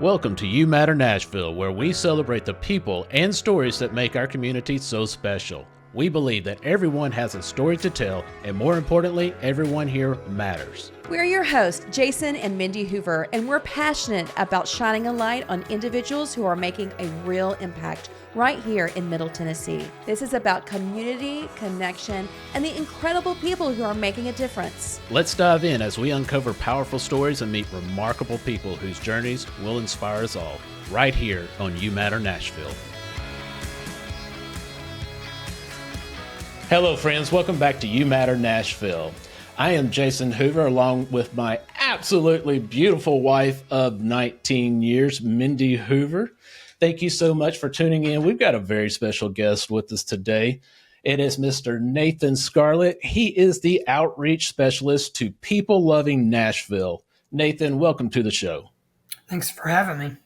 Welcome to You Matter Nashville, where we celebrate the people and stories that make our community so special. We believe that everyone has a story to tell, and more importantly, everyone here matters. We're your hosts, Jason and Mindy Hoover, and we're passionate about shining a light on individuals who are making a real impact right here in Middle Tennessee. This is about community, connection, and the incredible people who are making a difference. Let's dive in as we uncover powerful stories and meet remarkable people whose journeys will inspire us all, right here on You Matter Nashville. Hello, friends. Welcome back to You Matter Nashville. I am Jason Hoover, along with my absolutely beautiful wife of 19 years, Mindy Hoover. Thank you so much for tuning in. We've got a very special guest with us today. It is Mr. Nathan Scarlett. He is the outreach specialist to People Loving Nashville. Nathan, welcome to the show. Thanks for having me.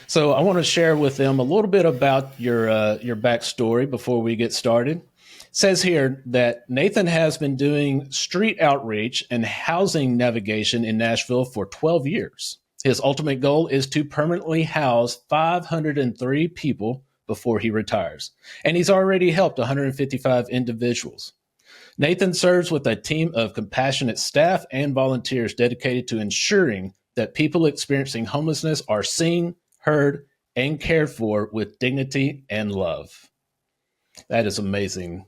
So I want to share with them a little bit about your backstory before we get started. It says here that Nathan has been doing street outreach and housing navigation in Nashville for 12 years. His ultimate goal is to permanently house 503 people before he retires, and he's already helped 155 individuals. Nathan serves with a team of compassionate staff and volunteers dedicated to ensuring that people experiencing homelessness are seen, heard, and cared for with dignity and love. That is amazing.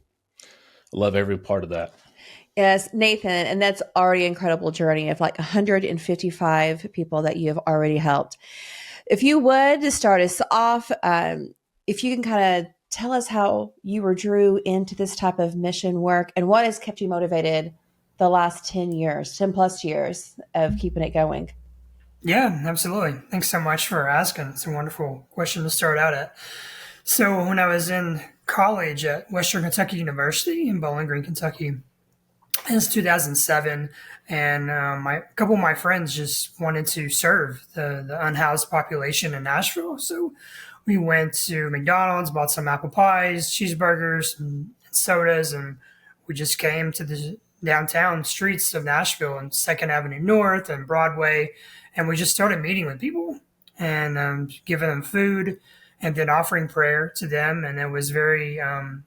I love every part of that. Yes, Nathan, and that's already an incredible journey of like 155 people that you have already helped. If you would, to start us off, if you can kind of tell us how you were drew into this type of mission work and what has kept you motivated the last 10 plus years of keeping it going. Yeah, absolutely. Thanks so much for asking. It's a wonderful question to start out at. So when I was in college at Western Kentucky University in Bowling Green, Kentucky, it was 2007, and a couple of my friends just wanted to serve the unhoused population in Nashville. So we went to McDonald's, bought some apple pies, cheeseburgers, and sodas, and we just came to the downtown streets of Nashville and 2nd Avenue North and Broadway, and we just started meeting with people and giving them food and then offering prayer to them. And it was very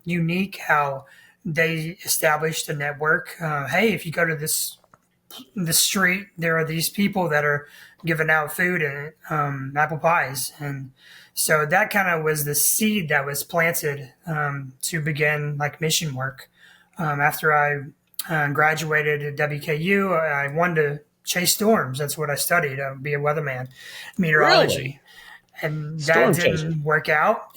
unique how they established a network. Hey, if you go to the street, there are these people that are giving out food and apple pies. And so that kind of was the seed that was planted to begin like mission work. After I graduated at WKU, I wanted to chase storms. That's what I studied, be a weatherman, meteorology. Really? And that didn't work out.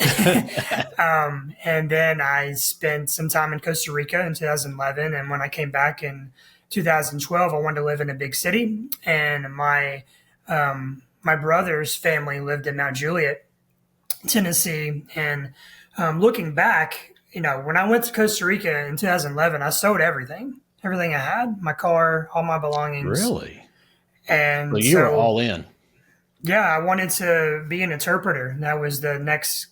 And then I spent some time in Costa Rica in 2011. And when I came back in 2012, I wanted to live in a big city. And my brother's family lived in Mount Juliet, Tennessee. And looking back, when I went to Costa Rica in 2011, I sold everything I had, my car, all my belongings. Really? And so you were all in. Yeah, I wanted to be an interpreter. That was the next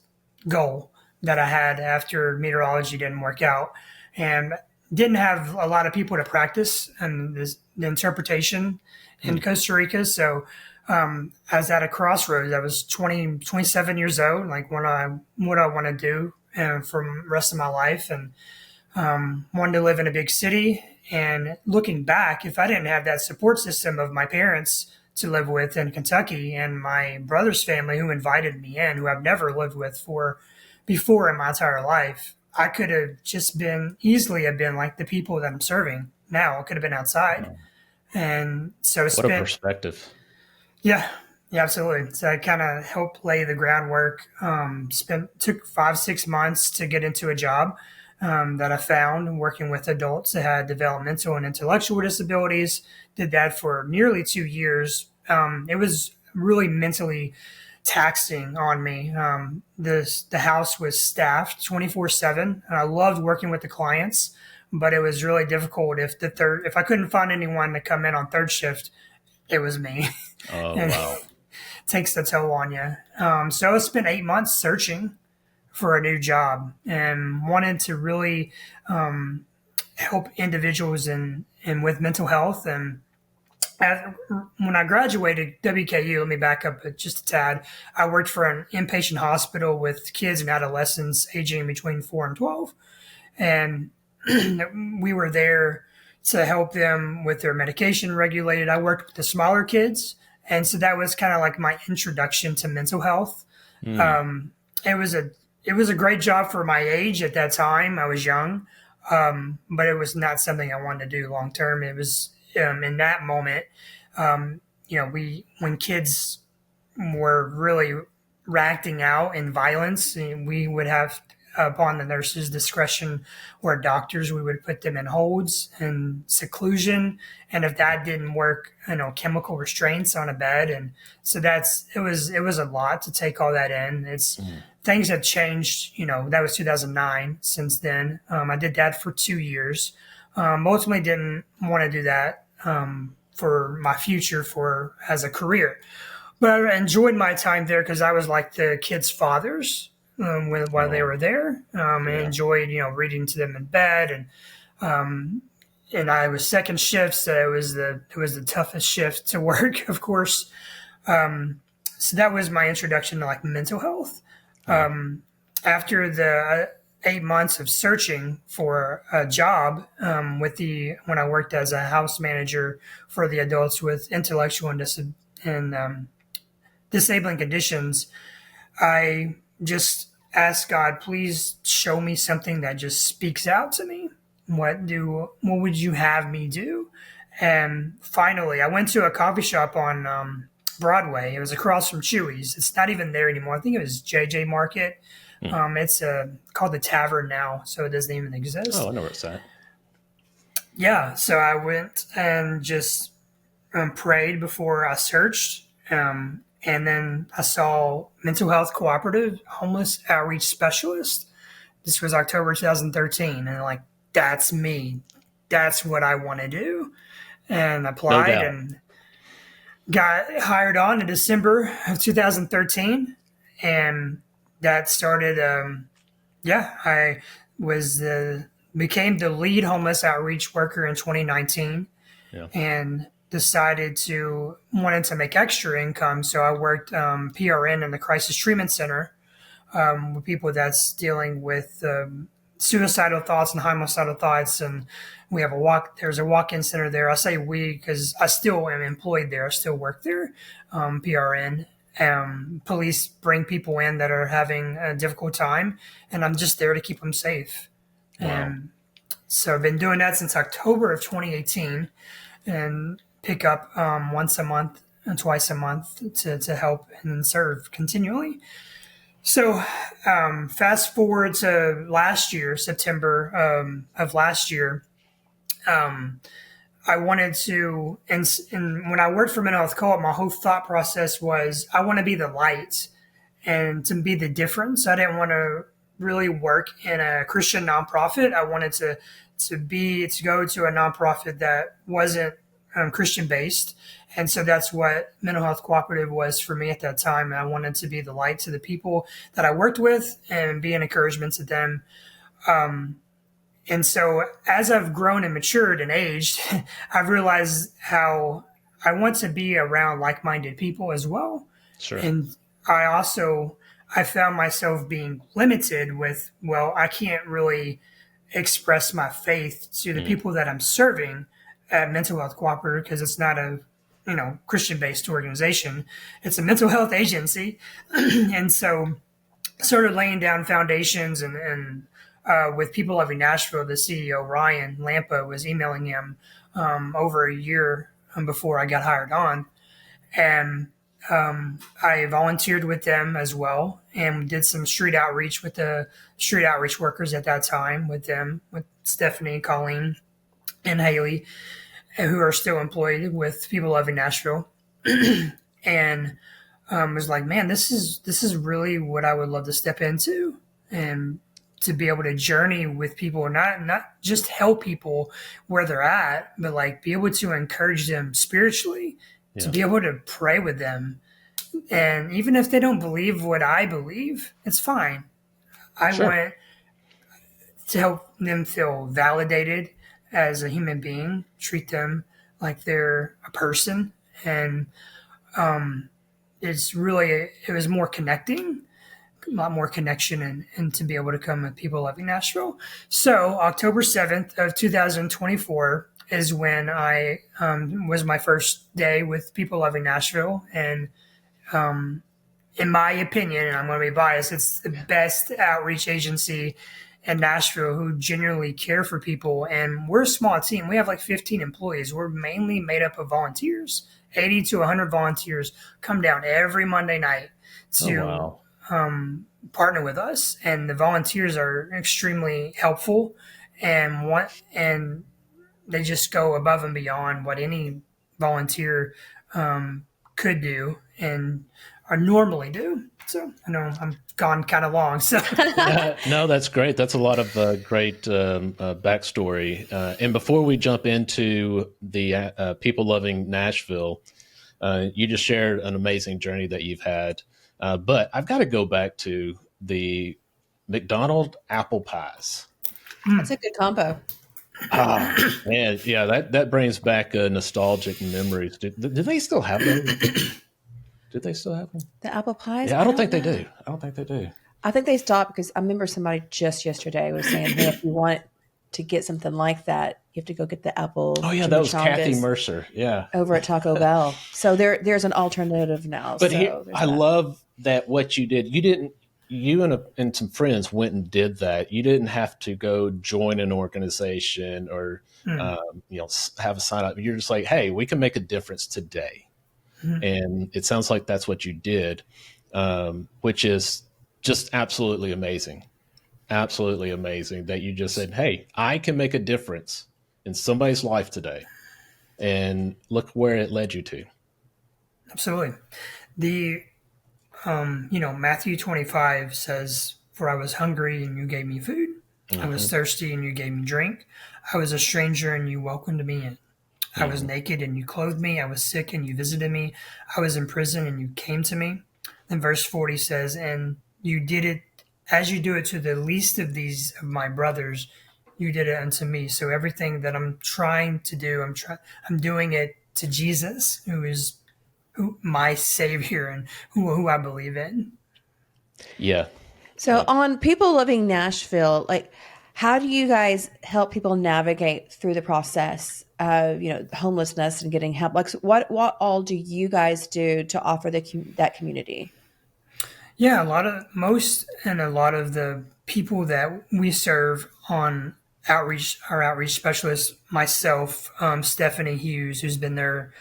goal that I had after meteorology didn't work out, and didn't have a lot of people to practice and the interpretation in Costa Rica. So I was at a crossroads. I was 27 years old, like what I want to do for the rest of my life, and wanted to live in a big city. And looking back, if I didn't have that support system of my parents to live with in Kentucky and my brother's family who invited me in, who I've never lived with before in my entire life, I could have just easily have been like the people that I'm serving now. I could have been outside. And so what a perspective. Yeah, absolutely. So I kind of helped lay the groundwork. Took 5-6 months to get into a job that I found working with adults that had developmental and intellectual disabilities. Did that for nearly 2 years. It was really mentally taxing on me. The house was staffed 24/7, and I loved working with the clients, but it was really difficult if I couldn't find anyone to come in on third shift, it was me. Oh, and wow. It takes the toll on you. So I spent 8 months searching for a new job and wanted to really help individuals and with mental health and When I graduated WKU, let me back up just a tad. I worked for an inpatient hospital with kids and adolescents aging between 4 and 12. And we were there to help them with their medication regulated. I worked with the smaller kids. And so that was kind of like my introduction to mental health. It was a great job for my age at that time. I was young, but it was not something I wanted to do long term. It was in that moment, when kids were really acting out in violence, we would have upon the nurse's discretion or doctors, we would put them in holds and seclusion. And if that didn't work, chemical restraints on a bed. And so it was a lot to take all that in. Things have changed, that was 2009 since then. I did that for 2 years. Ultimately didn't want to do that, for my future as a career. But I enjoyed my time there because I was like the kids' fathers while they were there. I enjoyed, reading to them in bed, and I was second shift, so it was the toughest shift to work, of course. So that was my introduction to like mental health. After the 8 months of searching for a job, when I worked as a house manager for the adults with intellectual and disabling conditions, I just asked God, please show me something that just speaks out to me. What would you have me do? And finally, I went to a coffee shop on Broadway. It was across from Chewy's. It's not even there anymore. I think it was JJ Market. It's called the Tavern now, so it doesn't even exist. Oh, I know where it's at. Yeah, so I went and just prayed before I searched. And then I saw Mental Health Cooperative Homeless Outreach Specialist. This was October 2013. And like, that's me. That's what I want to do. And applied and got hired on in December of 2013. And that started, I became the lead homeless outreach worker in 2019. Yeah. And wanted to make extra income. So I worked PRN in the crisis treatment center with people that's dealing with suicidal thoughts and homicidal thoughts. And there's a walk-in center there. I say we because I still am employed there. I still work there, PRN. Police bring people in that are having a difficult time, and I'm just there to keep them safe. Wow. So I've been doing that since October of 2018, and pick up once a month and twice a month to help and serve continually. So fast forward to last year, September of last year, I wanted to, and when I worked for Mental Health Co-op, my whole thought process was I want to be the light and to be the difference. I didn't want to really work in a Christian nonprofit. I wanted to go to a nonprofit that wasn't Christian based. And so that's what Mental Health Cooperative was for me at that time. And I wanted to be the light to the people that I worked with and be an encouragement to them. And so as I've grown and matured and aged, I've realized how I want to be around like-minded people as well. Sure. And I found myself being limited with, I can't really express my faith to the people that I'm serving at Mental Health Cooperative because it's not a Christian-based organization. It's a mental health agency. And so started laying down foundations and with People Loving Nashville, the CEO, Ryan Lampa, was emailing him over a year before I got hired on. And I volunteered with them as well and did some street outreach with the street outreach workers at that time with Stephanie, Colleen, and Haley, who are still employed with People Loving Nashville. And was like, man, this is really what I would love to step into and to be able to journey with people, not just help people where they're at, but like be able to encourage them spiritually, to be able to pray with them. And even if they don't believe what I believe, it's fine. I want to help them feel validated as a human being, treat them like they're a person. And it was more connecting, a lot more connection, and to be able to come with People Loving Nashville. So October 7th of 2024 is when I was my first day with People Loving Nashville. And in my opinion, and I'm going to be biased, it's the best outreach agency in Nashville who genuinely care for people. And we're a small team. We have like 15 employees. We're mainly made up of volunteers. 80 to 100 volunteers come down every Monday night to partner with us. And the volunteers are extremely helpful and they just go above and beyond what any volunteer could do and or normally do. So I know I'm gone kind of long. So No, that's great. That's a lot of great backstory. And before we jump into the People Loving Nashville, you just shared an amazing journey that you've had. But I've got to go back to the McDonald apple pies. That's a good combo. Oh, man, yeah, that brings back nostalgic memories. Do they still have those? Do they still have them? The apple pies? Yeah, I don't think they do. I don't think they do. I think they stopped because I remember somebody just yesterday was saying, hey, if you want to get something like that, you have to go get the apple. Oh, yeah, that was Kathy Mercer. Yeah. Over at Taco Bell. So there's an alternative now. But I love that what you did. You and some friends went and did that. You didn't have to go join an organization or have a sign up. You're just like, hey, we can make a difference today. And it sounds like that's what you did, which is just absolutely amazing. Absolutely amazing that you just said, hey, I can make a difference in somebody's life today. And look where it led you to. Absolutely. The, Matthew 25 says, for I was hungry and you gave me food. I was thirsty and you gave me drink. I was a stranger and you welcomed me in. I was naked and you clothed me. I was sick and you visited me. I was in prison and you came to me. Then verse 40 says, and you did it as you do it to the least of these of my brothers, you did it unto me. So everything that I'm trying to do, I'm doing it to Jesus, who is my Savior and who I believe in. Yeah. So on People Loving Nashville, like, how do you guys help people navigate through the process of, homelessness and getting help? Like, what all do you guys do to offer that community? Yeah, a lot of the people that we serve on outreach, our outreach specialist, myself, Stephanie Hughes, who's been there,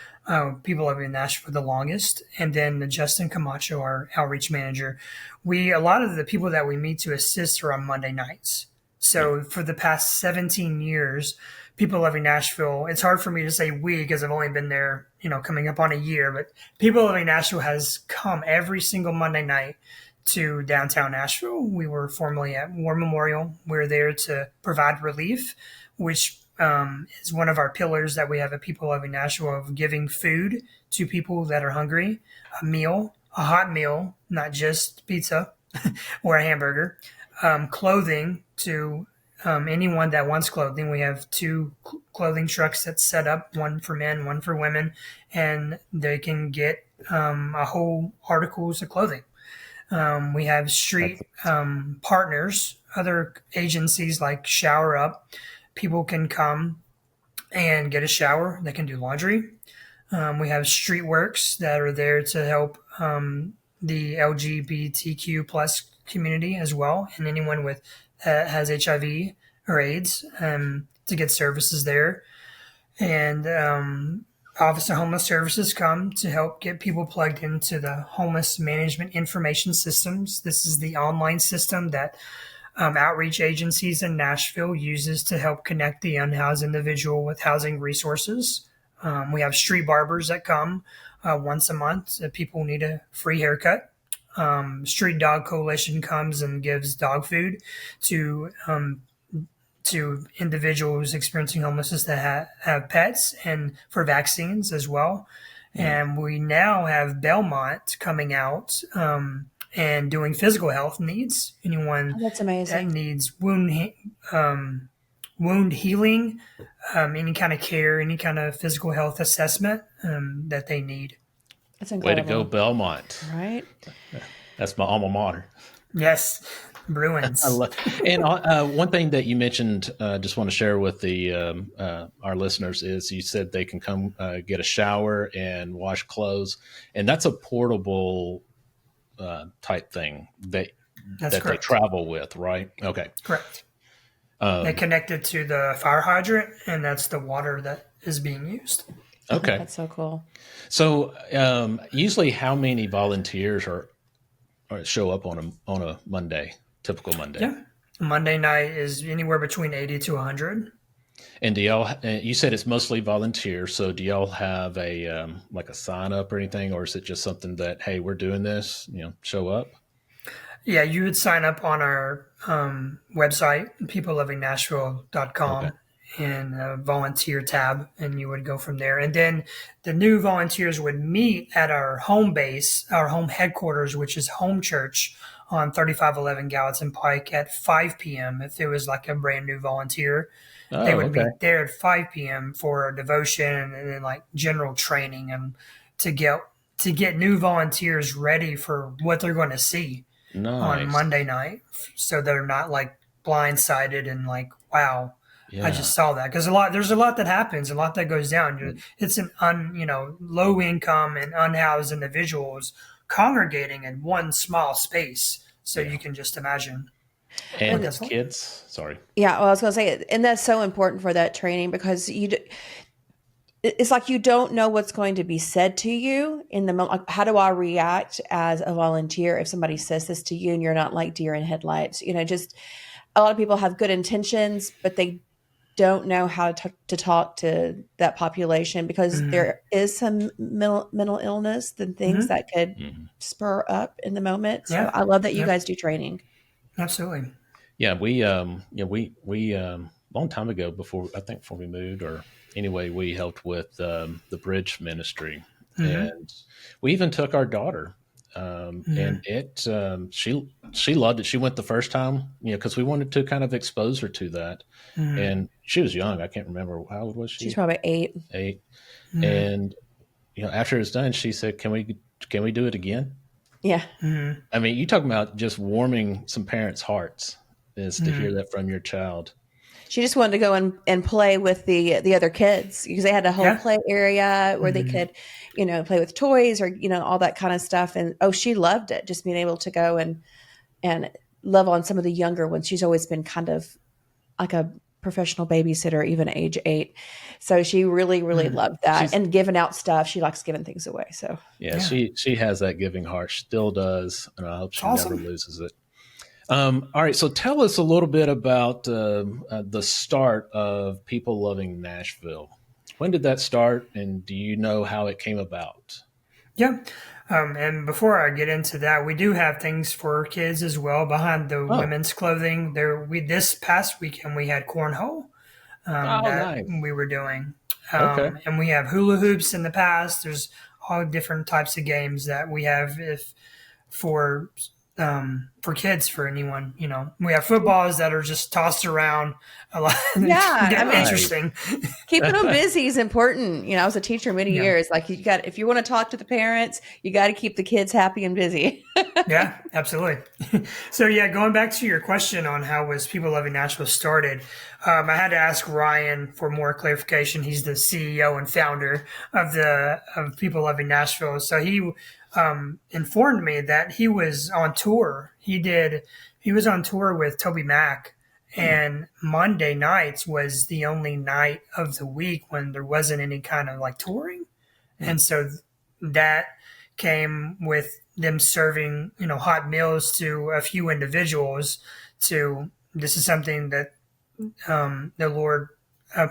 People Loving Nashville for the longest, and then Justin Camacho, our outreach manager. A lot of the people that we meet to assist are on Monday nights. So for the past 17 years, People Loving Nashville, it's hard for me to say we because I've only been there, coming up on a year, but People Loving Nashville has come every single Monday night to downtown Nashville. We were formerly at War Memorial. We're there to provide relief, which is one of our pillars that we have at People Loving Nashville, of giving food to people that are hungry, a hot meal, not just pizza or a hamburger, clothing to anyone that wants clothing. We have 2 clothing trucks that's set up, one for men, one for women, and they can get a whole articles of clothing. We have street partners, other agencies like Shower Up. People can come and get a shower. They can do laundry. We have Street Works that are there to help the LGBTQ plus community as well, and anyone with has HIV or AIDS to get services there. And Office of Homeless Services come to help get people plugged into the homeless management information systems. This is the online system that outreach agencies in Nashville uses to help connect the unhoused individual with housing resources. We have street barbers that come once a month if people need a free haircut. Street Dog Coalition comes and gives dog food to individuals experiencing homelessness that have pets, and for vaccines as well. And we now have Belmont coming out and doing physical health needs. Anyone that's amazing. that needs wound healing, any kind of care, any kind of physical health assessment that they need. That's Way to go, incredible. Belmont. Right? That's my alma mater. Yes, I Bruins. love, and one thing that you mentioned, just want to share with the our listeners is you said they can come get a shower and wash clothes, and that's a portable type thing That's that they correct. travel with, right? Okay. Correct. They connect it to the fire hydrant, and that's the water that is being used. Okay. That's so cool. So usually, how many volunteers are show up on a Monday, typical Monday? Yeah. Monday night is anywhere between 80 to 100. And do y'all? You said it's mostly volunteer. So do y'all have a like a sign up or anything, or is it just something that, hey, we're doing this, show up? Yeah, you would sign up on our website, Okay. peoplelovingnashville.com, in a volunteer tab, and you would go from there. And then the new volunteers would meet at our home base, our home headquarters, which is Home Church on 3511 Gallatin Pike at 5 p.m. If it was like a brand new volunteer, they Oh, would okay. meet there at 5 p.m. for a devotion and then like general training and to get new volunteers ready for what they're going to see on Nice. Monday night, so they're not like blindsided and like, wow, I Yeah. just saw that. Because there's a lot that happens, a lot that goes down. It's an low income and unhoused individuals congregating in one small space, so Yeah. you can just imagine what And that's like. kids. Sorry. Yeah, well, I was going to say, and that's so important for that training because it's like you don't know what's going to be said to you in the moment. Like, how do I react as a volunteer if somebody says this to you and you're not like deer in headlights? Just a lot of people have good intentions, but they don't know how to talk to that population because Mm-hmm. there is some mental illness and things Mm-hmm. that could Mhm. spur up in the moment. So Yeah, I love that you yeah, guys do training. absolutely. Yeah, we long time ago before we moved, or anyway, we helped with the bridge ministry, Mm-hmm. and we even took our daughter, Mm-hmm. and she loved it. She went the first time, because we wanted to kind of expose her to that, Mm-hmm. and she was young. I can't remember, how old was She's she? probably 8. 8. Mm-hmm. And after it's done, she said, "Can we do it again?" Yeah. Mm-hmm. I mean, you talking about just warming some parents' hearts is to hear Mm-hmm. that from your child. She just wanted to go and play with the other kids because they had a whole Yeah. play area where they Mm-hmm. could, play with toys or, all that kind of stuff. And she loved it, just being able to go and love on some of the younger ones. She's always been kind of like a professional babysitter, even age 8. So she really, really Mm-hmm. loved that She's and giving out stuff. She likes giving things away. So Yeah, Yeah. she has that giving heart, still does, and I hope It's she never awesome. loses it. All right, so tell us a little bit about the start of People Loving Nashville. When did that start, and do you know how it came about? Yeah. And before I get into that, we do have things for kids as well behind the Oh, women's clothing. This past weekend we had cornhole oh, that nice. we were doing, Okay. and we have hula hoops in the past. There's all different types of games that we have if for kids, for anyone. We have footballs that are just tossed around a lot. yeah, I Get mean, Nice. interesting. keeping them busy is important. I was a teacher many Yeah. years. Like if you want to talk to the parents, you got to keep the kids happy and busy. Yeah, absolutely. So yeah, going back to your question on how was People Loving Nashville started, I had to ask Ryan for more clarification. He's the CEO and founder of People Loving Nashville. So he informed me that he was on tour. He was on tour with Toby Mac, Hmm. and Monday nights was the only night of the week when there wasn't any kind of like touring, Hmm. and so that came with them serving hot meals to a few individuals. This is something that the Lord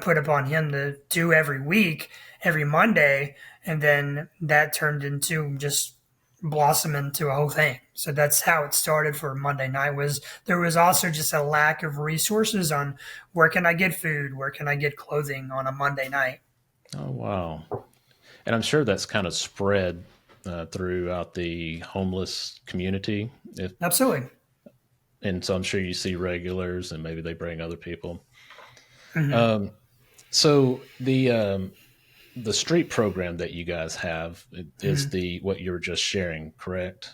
put upon him to do every week, every Monday, and then that turned into just blossom into a whole thing. So that's how it started for Monday night. Was there was also just a lack of resources on where can I get food, where can I get clothing on a Monday night. Oh, wow. And I'm sure that's kind of spread throughout the homeless community. Absolutely. And so I'm sure you see regulars, and maybe they bring other people. Hmm. So the street program that you guys have is Hmm. the what you were just sharing, correct?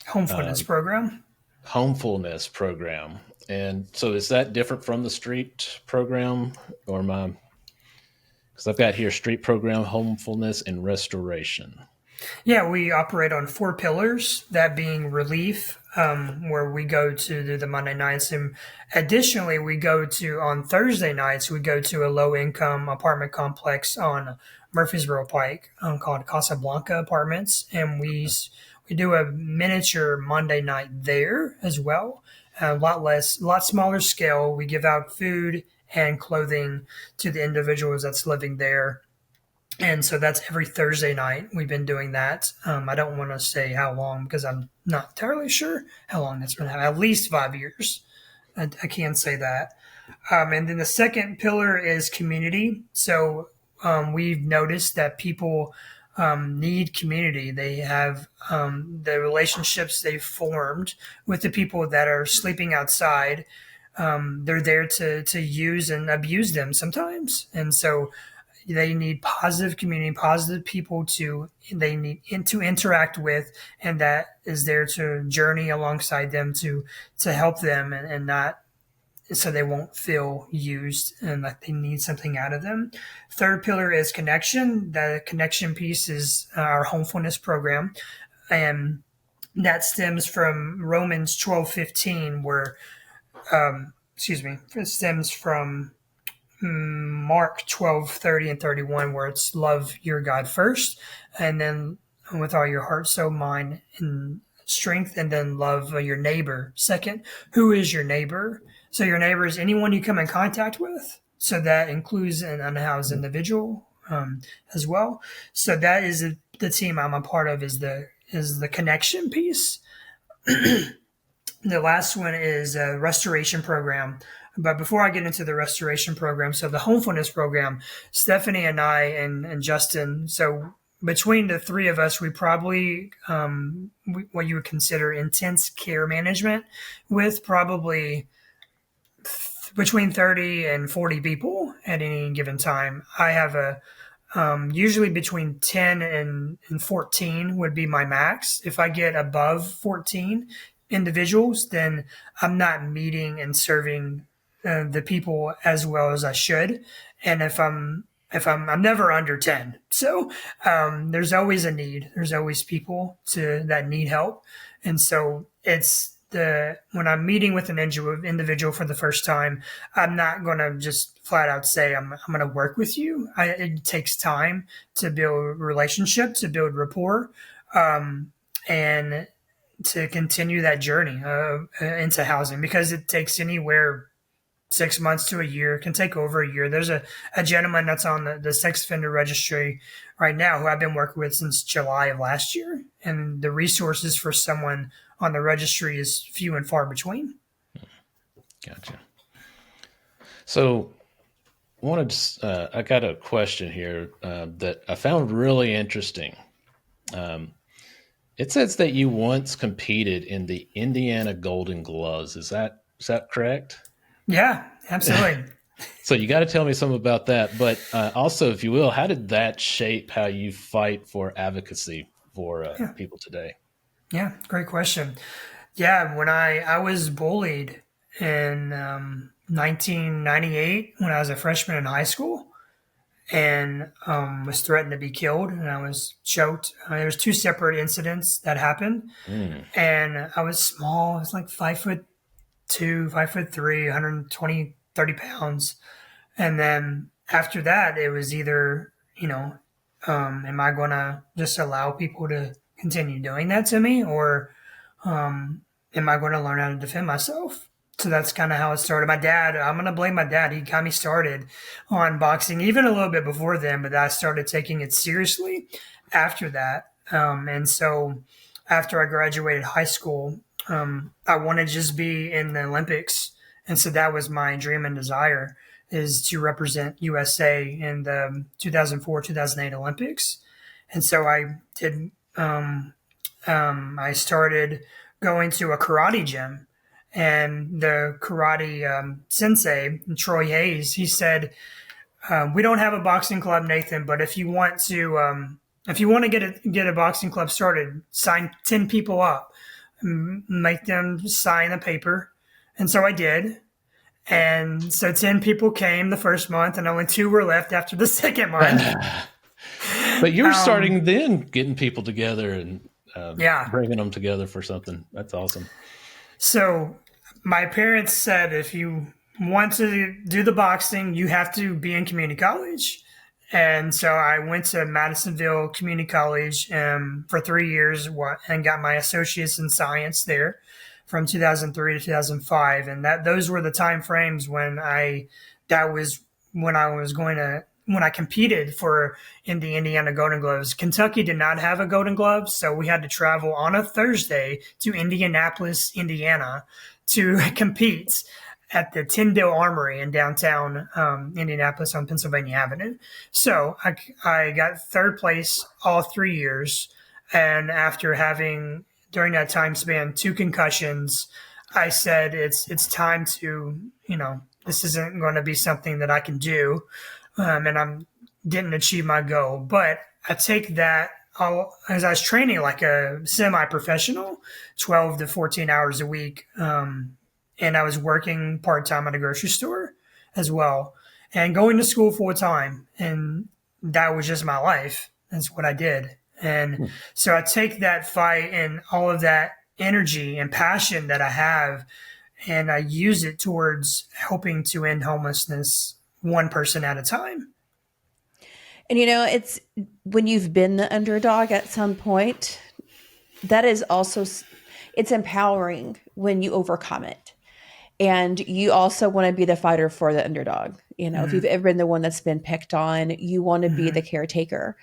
Homefulness Um, program. Homefulness program. And so is that different from the street program or my because I've got here street program, homefulness, and restoration. Yeah, we operate on four pillars, that being relief, where we go to do the Monday nights. And additionally, we go to, on Thursday nights, we go to a low income apartment complex on Murfreesboro Pike called Casablanca Apartments. And we do a miniature Monday night there as well. A lot smaller scale. We give out food and clothing to the individuals that's living there, and so that's every Thursday night. We've been doing that. I don't want to say how long because I'm not entirely sure how long that's been happening. At least 5 years. I can say that. And then the second pillar is community. So we've noticed that people need community. They have the relationships they've formed with the people that are sleeping outside. They're there to use and abuse them sometimes. And so they need positive community, positive people to interact with, and that is there to journey alongside them to help them and not so they won't feel used and like they need something out of them. Third pillar is connection. The connection piece is our homefulness program, and that stems from Romans 12:15, where it stems from Mark 12:30 and 31, where it's love your God first, and then with all your heart, soul, mind, and strength, and then love your neighbor second. Who is your neighbor? So your neighbor is anyone you come in contact with. So that includes an unhoused individual as well. So that is the team I'm a part of, is the connection piece. The last one is a restoration program. But before I get into the restoration program, so the homefulness program, Stephanie and I and Justin, so between the three of us, we probably what you would consider intense care management with probably between 30 and 40 people at any given time. I have a usually between 10 and 14 would be my max. If I get above 14 individuals, then I'm not meeting and serving the people as well as I should. And I'm never under 10. So there's always a need. There's always people that need help. And so it's when I'm meeting with an individual for the first time, I'm not going to just flat out say I'm going to work with you. It takes time to build relationship, to build rapport, and to continue that journey into housing, because it takes anywhere 6 months to a year. It can take over a year. There's a gentleman that's on the sex offender registry right now who I've been working with since July of last year, and the resources for someone on the registry is few and far between. Gotcha. So I got a question here that I found really interesting. It says that you once competed in the Indiana Golden Gloves. Is that correct? Yeah, absolutely. So you got to tell me something about that. But also, if you will, how did that shape how you fight for advocacy for Yeah, people today? yeah, great question. Yeah, when I was bullied in 1998 when I was a freshman in high school, and was threatened to be killed, and I was choked. There was two separate incidents that happened, Mm, and I was small. I was like 5'2", 5'3", 120, 30 pounds. And then after that, it was either, am I going to just allow people to continue doing that to me, or am I going to learn how to defend myself? So that's kind of how it started. My dad, I'm going to blame my dad. He got me started on boxing even a little bit before then, but I started taking it seriously after that. And so after I graduated high school, I wanted to just be in the Olympics. And so that was my dream and desire, is to represent USA in the 2004, 2008 Olympics. And so I did, I started going to a karate gym, And the karate sensei, Troy Hayes, he said, "We don't have a boxing club, Nathan, but if you want to get a boxing club started, sign 10 people up, make them sign a paper." And so I did. And so 10 people came the first month, and only 2 were left after the second month. But you're starting then getting people together and Yeah. bringing them together for something. That's awesome. So my parents said, if you want to do the boxing, you have to be in community college. And so I went to Madisonville Community College for 3 years and got my associates in science there from 2003 to 2005. And those were the time frames when I competed for in the Indiana Golden Gloves. Kentucky did not have a Golden Glove, so we had to travel on a Thursday to Indianapolis, Indiana to compete at the Tyndale Armory in downtown Indianapolis on Pennsylvania Avenue. So I got third place all 3 years. And after having, during that time span, 2 concussions, I said, it's time to, this isn't going to be something that I can do. And I didn't achieve my goal. But I take that as I was training like a semi-professional, 12 to 14 hours a week. And I was working part-time at a grocery store as well and going to school full-time. And that was just my life. That's what I did. And so I take that fight and all of that energy and passion that I have, and I use it towards helping to end homelessness one person at a time. And it's when you've been the underdog at some point, that is also, it's empowering when you overcome it. And you also want to be the fighter for the underdog. If you've ever been the one that's been picked on, you want to be the caretaker.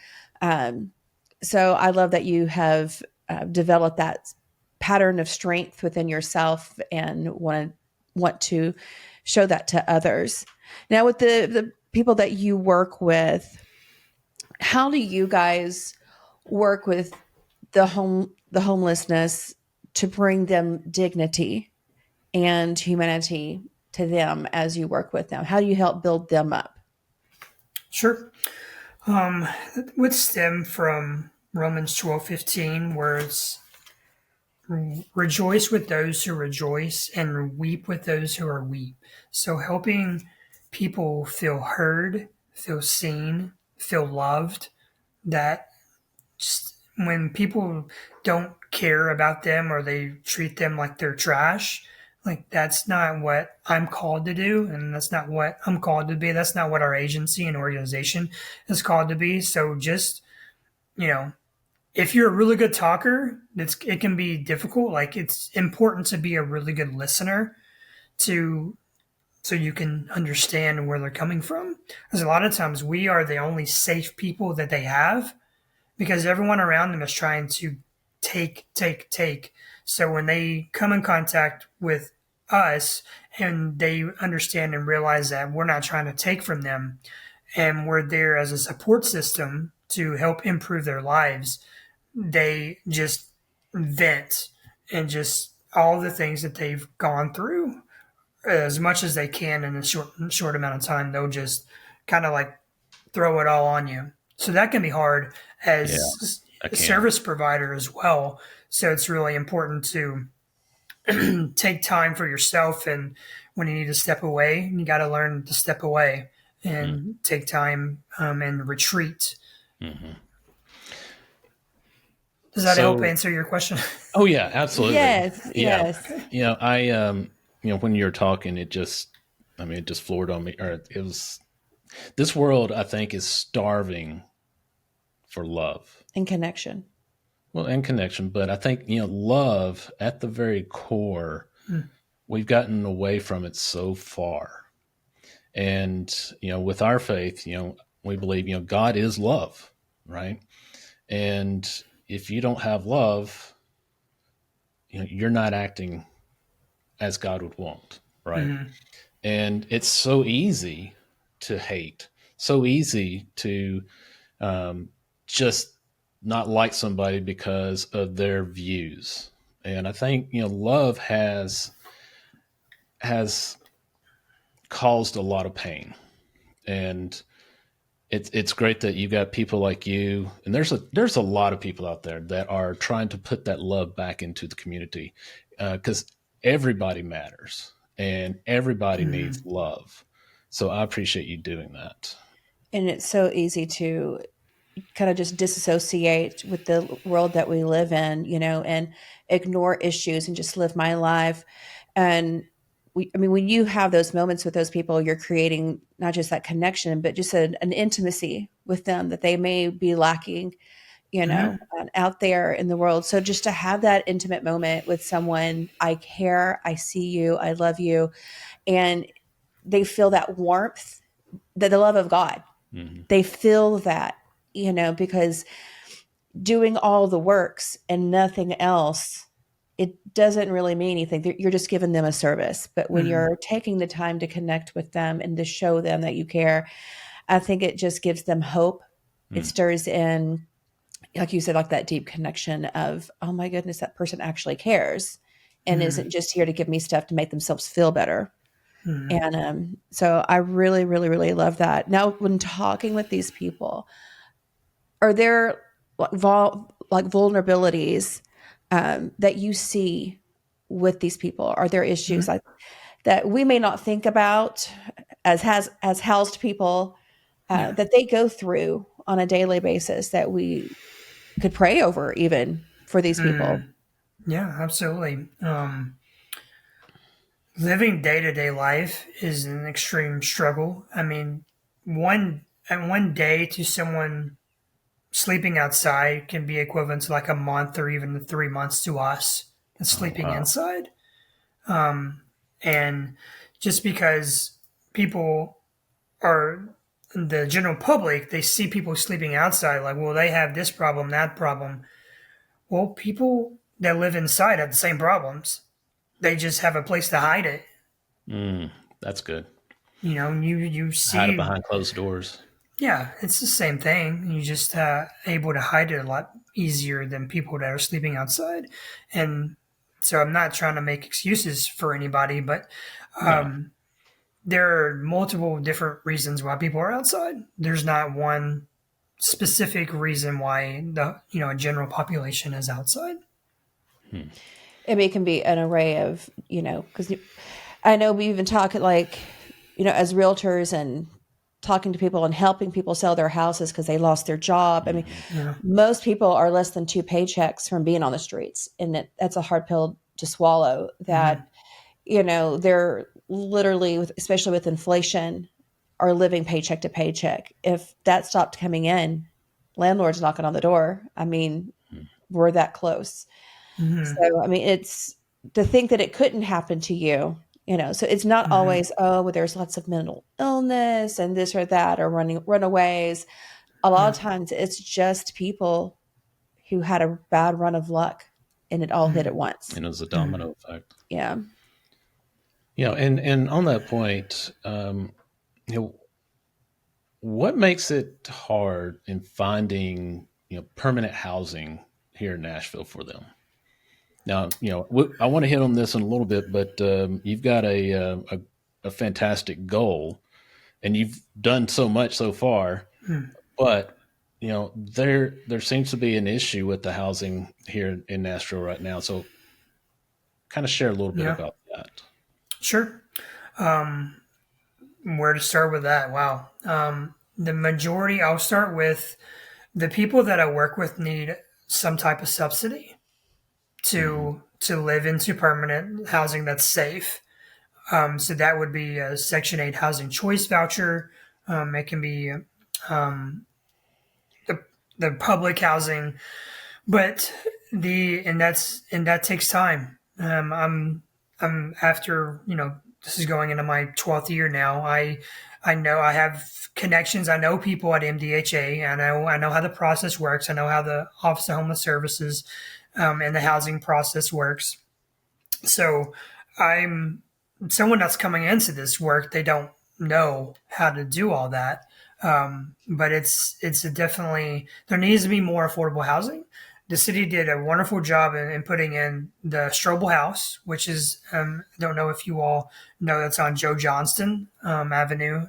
So I love that you have developed that pattern of strength within yourself and want to show that to others. Now, with the people that you work with, how do you guys work with the homelessness to bring them dignity and humanity to them as you work with them? How do you help build them up? Sure. It would stem from Romans 12:15, where it's rejoice with those who rejoice and weep with those who are weep. So helping people feel heard, feel seen, feel loved, that just when people don't care about them or they treat them like they're trash, like that's not what I'm called to do, and that's not what I'm called to be. That's not what our agency and organization is called to be. So just, if you're a really good talker, it can be difficult. Like it's important to be a really good listener so you can understand where they're coming from. Because a lot of times we are the only safe people that they have, because everyone around them is trying to take. So when they come in contact with us and they understand and realize that we're not trying to take from them and we're there as a support system to help improve their lives, they just vent and just all the things that they've gone through as much as they can in a short amount of time. They'll just kind of like throw it all on you. So that can be hard as a service provider as well. So it's really important to take time for yourself, and when you need to step away, you got to learn to step away and take time and retreat. Mm-hmm. Does that help answer your question? Oh yeah, absolutely. Yes. Okay. I when you're talking, it just floored on me. Or it was, this world, I think, is starving for love and connection. Well, and connection, but I think, love at the very core, we've gotten away from it so far. And, with our faith, we believe, God is love, right? And if you don't have love, you're not acting as God would want, right? Mm-hmm. And it's so easy to hate, so easy to just not like somebody because of their views. And I think, love has has caused a lot of pain, and it's great that you got people like you, and there's a lot of people out there that are trying to put that love back into the community, because everybody matters and everybody needs love. So I appreciate you doing that. And it's so easy to kind of just disassociate with the world that we live in, and ignore issues and just live my life. And I mean, when you have those moments with those people, you're creating not just that connection, but just an intimacy with them that they may be lacking, out there in the world. So just to have that intimate moment with someone, I care, I see you, I love you, and they feel that warmth, the love of God. Mm-hmm. They feel that, because doing all the works and nothing else, it doesn't really mean anything. You're just giving them a service. But when you're taking the time to connect with them and to show them that you care, I think it just gives them hope. It stirs in, like you said, like that deep connection of, oh my goodness, that person actually cares and isn't just here to give me stuff to make themselves feel better. And so I really, really, really love that. Now, when talking with these people, are there like vulnerabilities that you see with these people? Are there issues like that we may not think about as housed people that they go through on a daily basis that we could pray over even for these people? Yeah, absolutely. Living day-to-day life is an extreme struggle. I mean, one day to someone sleeping outside can be equivalent to like a month or even 3 months to us and sleeping Wow. inside. And just because people are the general public, they see people sleeping outside, like, well, they have this problem, that problem. Well, people that live inside have the same problems. They just have a place to hide it. That's good. You Hide it see, behind closed doors. yeah, it's the same thing. You just able to hide it a lot easier than people that are sleeping outside. And so I'm not trying to make excuses for anybody, but No. there are multiple different reasons why people are outside. There's not one specific reason why a general population is outside. I mean, it can be an array of, because I know we even talk like, as realtors and talking to people and helping people sell their houses because they lost their job. I mean, most people are less than 2 paychecks from being on the streets. And that's a hard pill to swallow that, they're literally, especially with inflation, are living paycheck to paycheck. If that stopped coming in, landlords knocking on the door. I mean, we're that close. So, I mean, it's to think that it couldn't happen to you, so it's not always, oh, well, there's lots of mental illness and this or that, or runaways. A lot of times it's just people who had a bad run of luck and it all hit at once. And it was a domino effect. Yeah. And on that point, what makes it hard in finding, permanent housing here in Nashville for them? Now, I want to hit on this in a little bit, but you've got a fantastic goal, and you've done so much so far. But there seems to be an issue with the housing here in Nashville right now. So, kind of share a little bit Yeah, about that. sure. Where to start with that? Wow. The majority, I'll start with the people that I work with need some type of subsidy to live into permanent housing that's safe. So that would be a Section 8 housing choice voucher. It can be the public housing, but that takes time. I'm after this is going into my 12th year now. I know I have connections. I know people at MDHA. I know how the process works. I know how the Office of Homeless Services and the housing process works. So I'm someone that's coming into this work. They don't know how to do all that. But it's definitely, there needs to be more affordable housing. the city did a wonderful job in putting in the Strobel House, which is, I don't know if you all know, that's on Joe Johnston Avenue,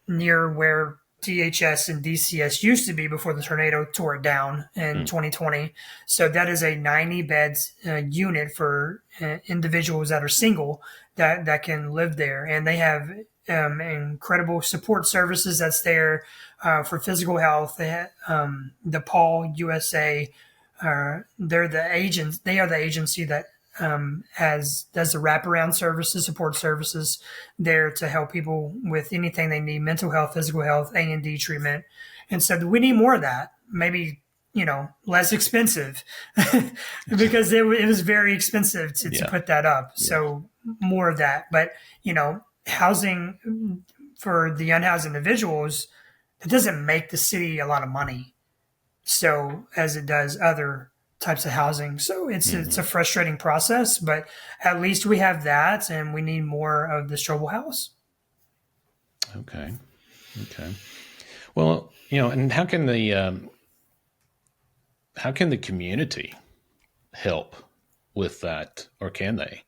near where DHS and DCS used to be before the tornado tore it down in 2020. So that is a 90 beds unit for individuals that are single that can live there. And they have incredible support services that's there for physical health. They have, the Paul USA, they're the agents. They are the agency that does the wraparound services, support services there to help people with anything they need, mental health, physical health, A&D treatment. And so we need more of that. Maybe, less expensive because it was very expensive to put that up. Yeah. So more of that. But, housing for the unhoused individuals, it doesn't make the city a lot of money. So as it does other types of housing. So it's a frustrating process, but at least we have that, and we need more of the Strobel House. Okay. Well, and how can the community help with that, or can they,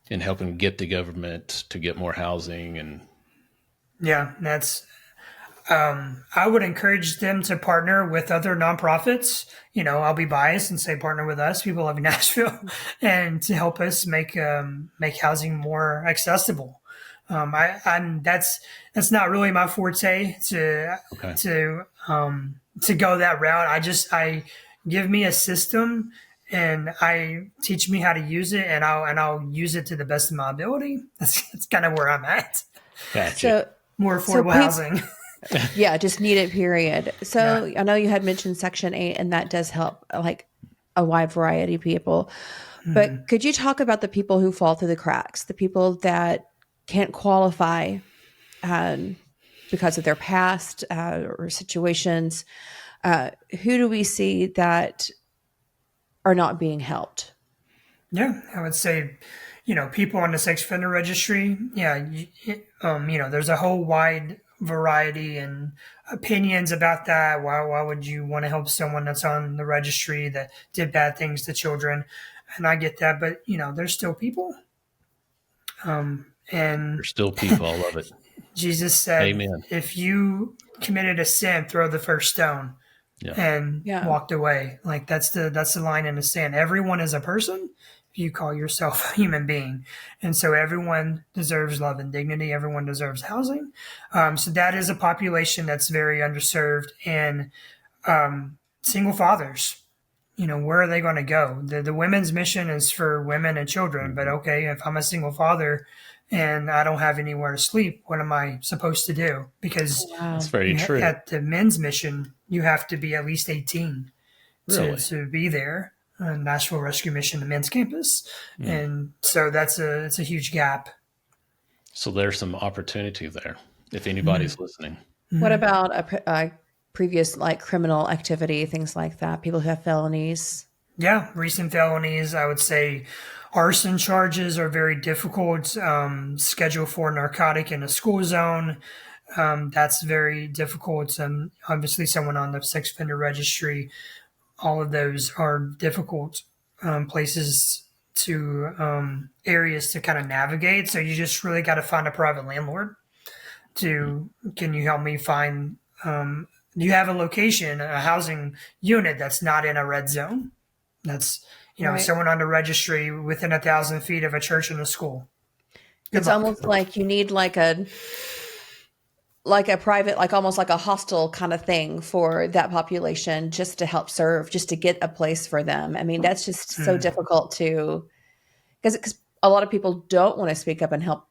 in helping get the government to get more housing? And that's. I would encourage them to partner with other nonprofits. I'll be biased and say partner with us, People Loving Nashville, and to help us make housing more accessible. That's not really my forte to go that route. I give me a system and I teach me how to use it, and I'll use it to the best of my ability. That's kind of where I'm at. Gotcha. So more affordable housing. Yeah, just need it, period. So I know you had mentioned Section 8, and that does help like a wide variety of people. But could you talk about the people who fall through the cracks, the people that can't qualify because of their past or situations? Who do we see that are not being helped? Yeah, I would say, people on the sex offender registry. Yeah, there's a whole wide variety and opinions about that. Why would you want to help someone that's on the registry that did bad things to children? And I get that, but there's still people. And there's still people. I love it. Jesus said, Amen. If you committed a sin, throw the first stone. And walked away. Like that's the line in the sand. Everyone is a person. You call yourself a human being. And so everyone deserves love and dignity. Everyone deserves housing. So that is a population that's very underserved. And single fathers, where are they going to go? The women's mission is for women and children. But okay, if I'm a single father and I don't have anywhere to sleep, what am I supposed to do? Because that's very true. At the men's mission, you have to be at least 18 to be there. Nashville Rescue Mission, the men's campus. And so it's a huge gap. So there's some opportunity there if anybody's listening. What about a previous criminal activity, things like that, people who have felonies? Yeah, recent felonies. I would say arson charges are very difficult. Schedule for narcotic in a school zone. That's very difficult. Obviously someone on the sex offender registry. All of those are difficult places areas to kind of navigate. So you just really got to find a private landlord can you help me find, do you have a location, a housing unit that's not in a red zone? That's, someone on the registry within 1,000 feet of a church and a school. It's almost like you need like a private, almost like a hostel kind of thing for that population, just to help serve, just to get a place for them. I mean, that's just so difficult because a lot of people don't want to speak up and help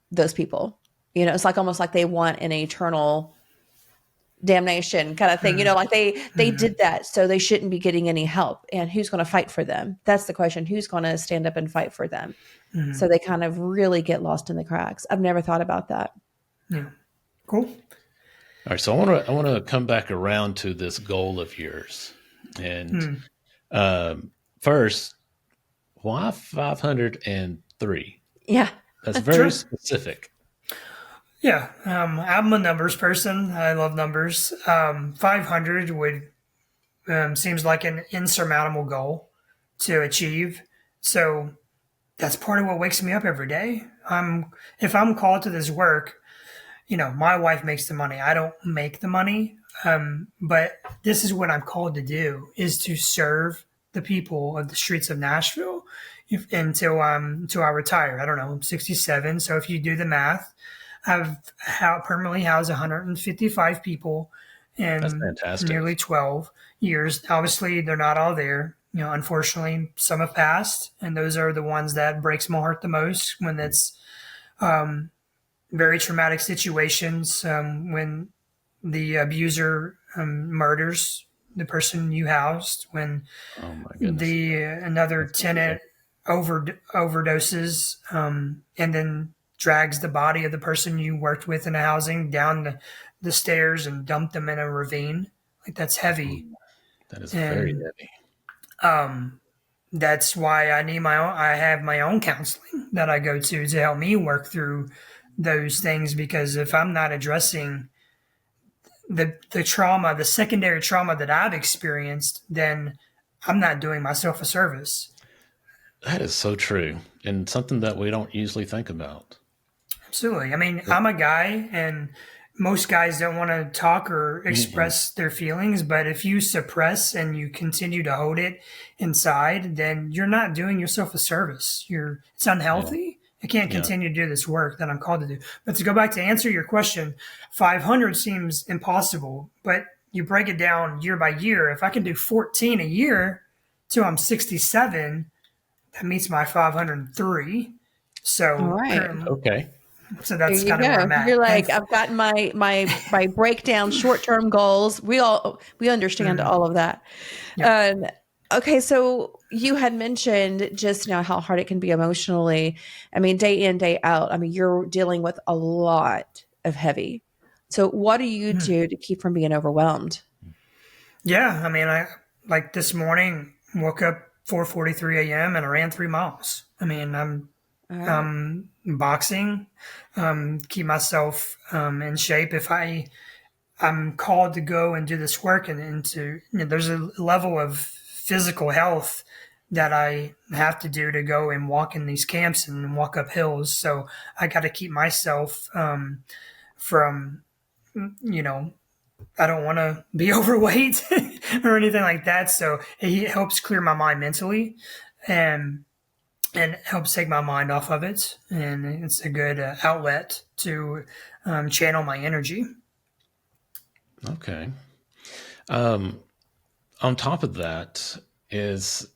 those people. It's almost like they want an eternal damnation kind of thing. They did that, so they shouldn't be getting any help. And who's going to fight for them? That's the question. Who's going to stand up and fight for them? So they kind of really get lost in the cracks. I've never thought about that. Yeah. Cool. All right, so I want to come back around to this goal of yours, and first, why 503? Yeah, that's very specific. Yeah, I'm a numbers person. I love numbers. 500 would seems like an insurmountable goal to achieve. So that's part of what wakes me up every day. If I'm called to this work, my wife makes the money. I don't make the money. But this is what I'm called to do, is to serve the people of the streets of Nashville until I retire. I don't know, I'm 67. So if you do the math, I've permanently housed 155 people That's in fantastic. nearly 12 years. Obviously, they're not all there. Unfortunately, some have passed, and those are the ones that breaks my heart the most, when it's very traumatic situations, when the abuser murders the person you housed, when Oh my goodness. another That's tenant overdoses, and then drags the body of the person you worked with in a housing down the stairs and dumped them in a ravine. Like, that's heavy. That is very And heavy. that's why I have my own counseling that I go to help me work through those things, because if I'm not addressing the trauma, the secondary trauma that I've experienced, then I'm not doing myself a service. That is so true, and something that we don't usually think about. Absolutely. I mean, I'm a guy, and most guys don't want to talk or Mm-mm. express their feelings, but if you suppress and you continue to hold it inside, then you're not doing yourself a service. It's Yeah, unhealthy. I can't yeah. continue to do this work that I'm called to do. But to go back to answer your question, 500 seems impossible, but you break it down year by year. If I can do 14 a year till I'm 67, that meets my 503. All So right. currently, Okay. so There that's you kind of where go. I'm at. You're And like, I've gotten my breakdown short term goals. We understand all of that. yeah. Okay, so you had mentioned just now how hard it can be emotionally. I mean, day in, day out. I mean, you're dealing with a lot of heavy. So what do you do to keep from being overwhelmed? Yeah, I mean, I like this morning woke up 4:43 a.m. and I ran 3 miles. I mean, All right. I'm boxing, keep myself in shape. If I'm called to go and do this work, and to there's a level of physical health that I have to do to go and walk in these camps and walk up hills. So I got to keep myself from you know I don't want to be overweight or anything like that. So it helps clear my mind mentally, and helps take my mind off of it. And it's a good outlet to channel my energy. Okay. Um, on top of that is,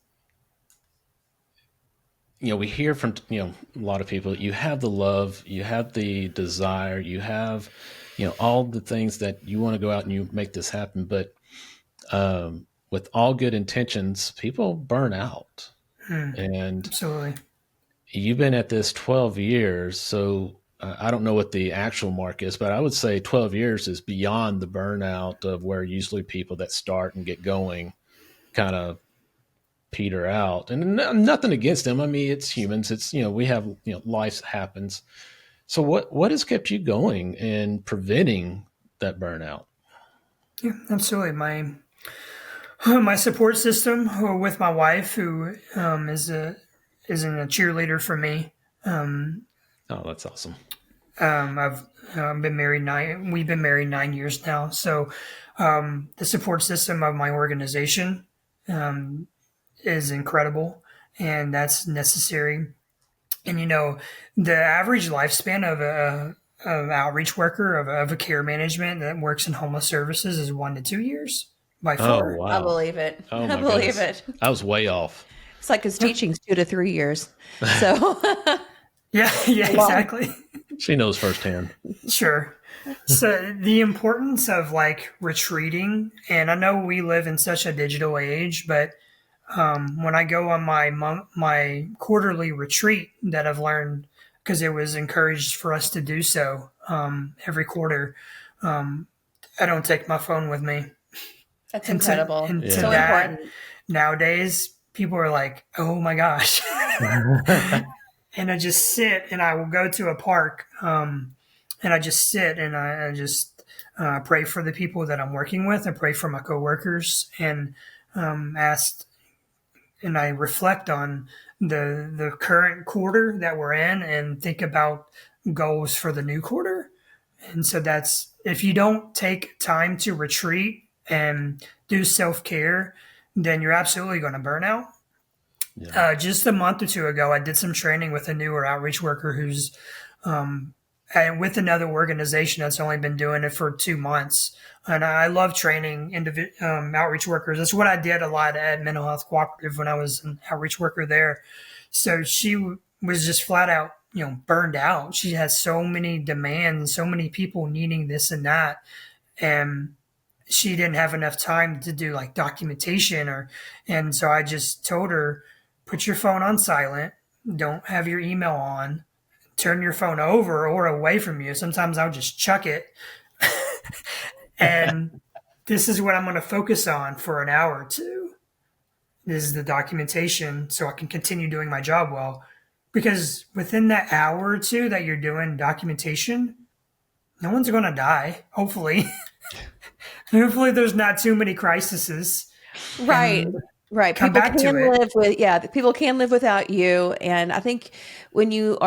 we hear from, a lot of people, you have the love, you have the desire, you have, all the things that you want to go out and you make this happen. But with all good intentions, people burn out. And Absolutely. you've been at this 12 years. So I don't know what the actual mark is, but I would say 12 years is beyond the burnout of where usually people that start and get going kind of peter out. And nothing against them. I mean, it's humans. It's, we have, life happens. So what has kept you going and preventing that burnout? Yeah, absolutely. My support system with my wife, who isn't a cheerleader for me. Oh, that's awesome. I've been married nine. We've been married 9 years now. So the support system of my organization is incredible, and that's necessary. And the average lifespan of a of outreach worker of a care management that works in homeless services is 1 to 2 years by Oh, far. I wow. believe it. Oh I my believe goodness. it. I was way off. It's like his teaching's 2 to 3 years. So Yeah, yeah, long. exactly. She knows firsthand. Sure. So the importance of like retreating, and I know we live in such a digital age, but when I go on my quarterly retreat that I've learned, because it was encouraged for us to do so every quarter, I don't take my phone with me. That's And to incredible. and to So Yeah. that, important. nowadays people are like, "Oh my gosh," and I just sit, and I will go to a park, and I just sit, and I just pray for the people that I'm working with. I pray for my coworkers and asked, and I reflect on the current quarter that we're in and think about goals for the new quarter. And so that's, if you don't take time to retreat and do self-care, then you're absolutely going to burn out. Yeah. Just a month or two ago, I did some training with a newer outreach worker who's and with another organization that's only been doing it for 2 months. And I love training outreach workers. That's what I did a lot at Mental Health Cooperative when I was an outreach worker there. So she was just flat out, burned out. She has so many demands, so many people needing this and that. And she didn't have enough time to do like documentation and so I just told her, put your phone on silent, don't have your email on, turn your phone over or away from you. Sometimes I'll just chuck it. And this is what I'm going to focus on for an hour or two. This is the documentation so I can continue doing my job well. Because within that hour or two that you're doing documentation, no one's going to die, hopefully. Hopefully there's not too many crises. Right. Right. Come People back to can it. live with, people can live without you. And I think when you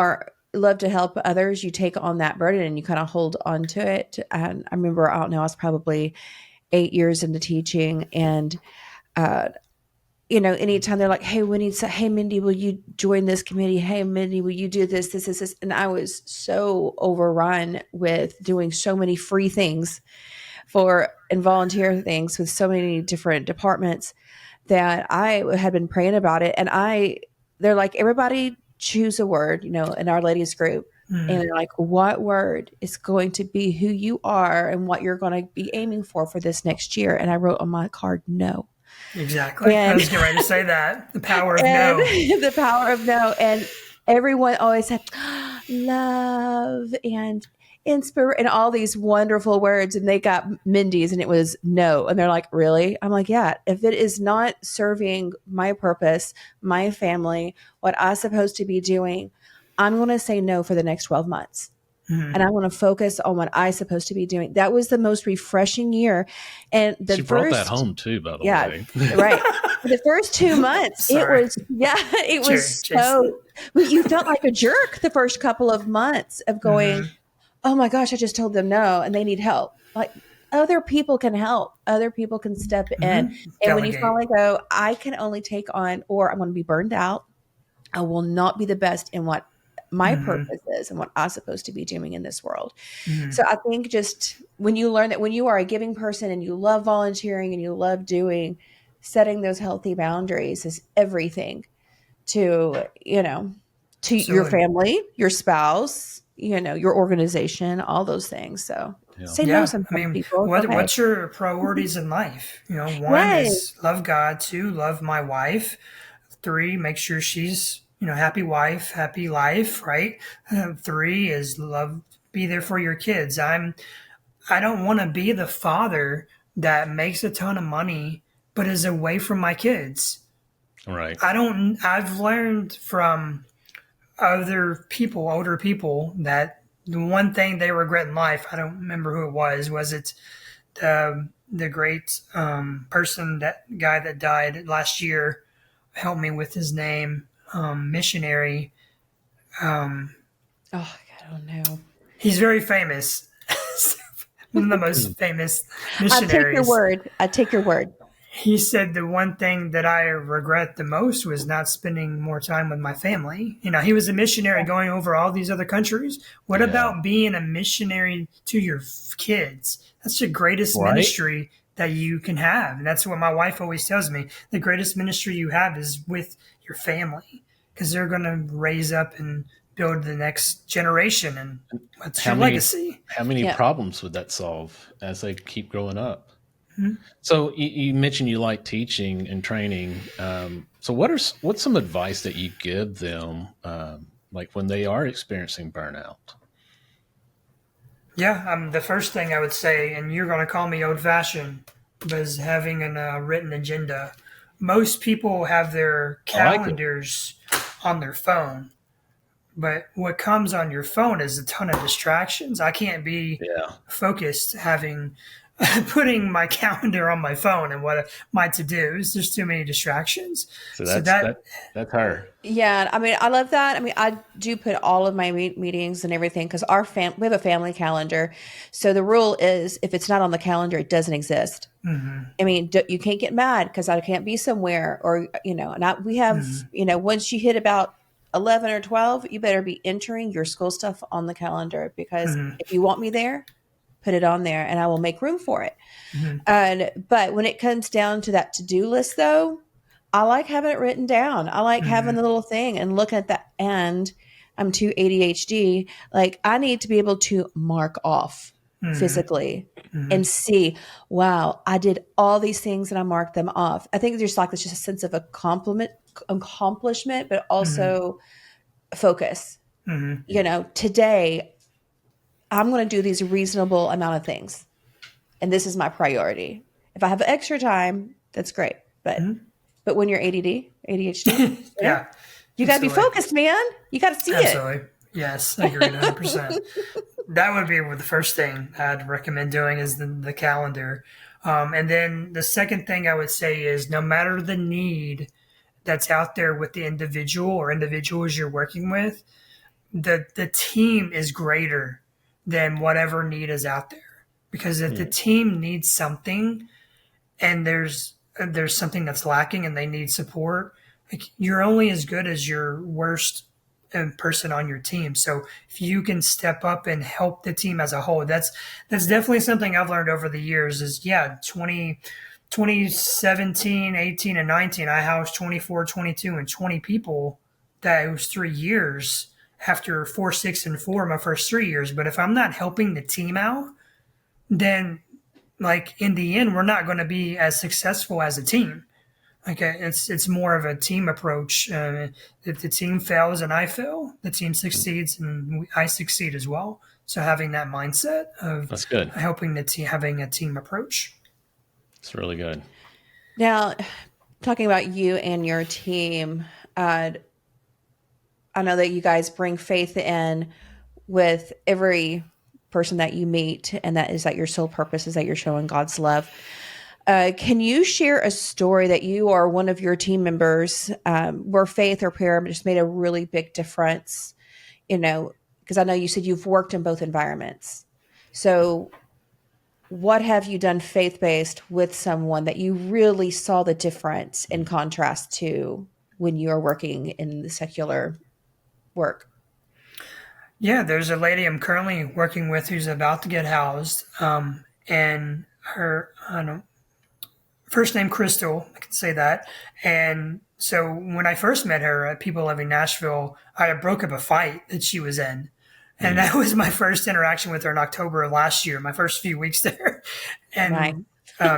love to help others, you take on that burden and you kind of hold on to it. And I remember, I don't know, I was probably 8 years into teaching, and, anytime they're like, hey, hey, Mindy, will you join this committee? Hey, Mindy, will you do this, this, this, this? And I was so overrun with doing so many free things and volunteer things with so many different departments that I had been praying about it. And they're like, everybody choose a word, in our ladies group. And they're like, what word is going to be who you are and what you're going to be aiming for this next year? And I wrote on my card, no. Exactly. I was getting ready to say that. The power of no. The power of no. And everyone always said, love and inspire and all these wonderful words. And they got Mindy's and it was no. And they're like, really? I'm like, yeah, if it is not serving my purpose, my family, what I'm supposed to be doing, I'm going to say no for the next 12 months. And I want to focus on what I'm supposed to be doing. That was the most refreshing year. And She brought that home too, by the way. Right. The first 2 months, it was so, you felt like a jerk the first couple of months of going, oh my gosh, I just told them no and they need help. Like, other people can help. Other people can step in. And Delegate. when you finally go, I can only take on, or I'm going to be burned out. I will not be the best in what my purpose is and what I'm supposed to be doing in this world. So I think just when you learn that when you are a giving person and you love volunteering and you love doing, setting those healthy boundaries is everything to, your family, your spouse, your organization, all those things. So say no sometimes, people. What's your priorities in life? One is love God. 2, love my wife. 3, make sure she's, happy wife, happy life, right? 3 is love, be there for your kids. I don't want to be the father that makes a ton of money, but is away from my kids. Right. I've learned from older people that the one thing they regret in life, I don't remember who it was it the great person, that guy that died last year, help me with his name, missionary. I don't know. He's very famous. One of the most famous missionaries. I take your word. He said the one thing that I regret the most was not spending more time with my family. He was a missionary going over all these other countries. What about being a missionary to your kids? That's the greatest ministry that you can have. And that's what my wife always tells me. The greatest ministry you have is with your family, because they're going to raise up and build the next generation. And what's your legacy? How many problems would that solve as they keep growing up? So you mentioned you like teaching and training. So what's some advice that you give them, like when they are experiencing burnout? Yeah, the first thing I would say, and you're going to call me old-fashioned, was having a written agenda. Most people have their calendars on their phone, But what comes on your phone is a ton of distractions. I can't be Yeah. focused having putting my calendar on my phone and what my to dos. There's too many distractions. So So that that's her. Yeah, I mean, I love that. I mean, I do put all of my meetings and everything because we have a family calendar. So the rule is if it's not on the calendar, it doesn't exist. I mean, you can't get mad because I can't be somewhere, or we have once you hit about 11 or 12, you better be entering your school stuff on the calendar because if you want me there, put it on there, and I will make room for it. But when it comes down to that to-do list, though, I like having it written down. I like having the little thing and looking at that. And I'm too ADHD. Like I need to be able to mark off physically and see, wow, I did all these things and I marked them off. I think there's just a sense of accomplishment, but also focus. Today I'm going to do these reasonable amount of things. And this is my priority. If I have extra time, that's great. But when you're ADHD, yeah, you got to be focused, man. You got to see it. absolutely. Yes, I agree 100%. That would be the first thing I'd recommend doing is the calendar. And then the second thing I would say is no matter the need that's out there with the individual or individuals you're working with, the team is greater than whatever need is out there. Because if the team needs something and there's something that's lacking and they need support, like you're only as good as your worst person on your team. So if you can step up and help the team as a whole, that's definitely something I've learned over the years is 2017, 18, and 19, I housed 24, 22, and 20 people. That it was 3 years after 4, 6, and 4, my first 3 years. But if I'm not helping the team out, then like in the end, we're not going to be as successful as a team. Okay, it's more of a team approach. If the team fails and I fail, the team succeeds and I succeed as well. So having that mindset of That's good. helping the team, having a team approach. It's really good. Now, talking about you and your team, I know that you guys bring faith in with every person that you meet, and that is that your sole purpose is that you're showing God's love. Can you share a story that you or one of your team members where faith or prayer just made a really big difference? Because I know you said you've worked in both environments. So what have you done faith-based with someone that you really saw the difference in contrast to when you are working in the secular work? Yeah, there's a lady I'm currently working with who's about to get housed, and her first name Crystal, I can say that. And so when I first met her at People Loving Nashville, I broke up a fight that she was in. And that was my first interaction with her in October of last year, my first few weeks there. And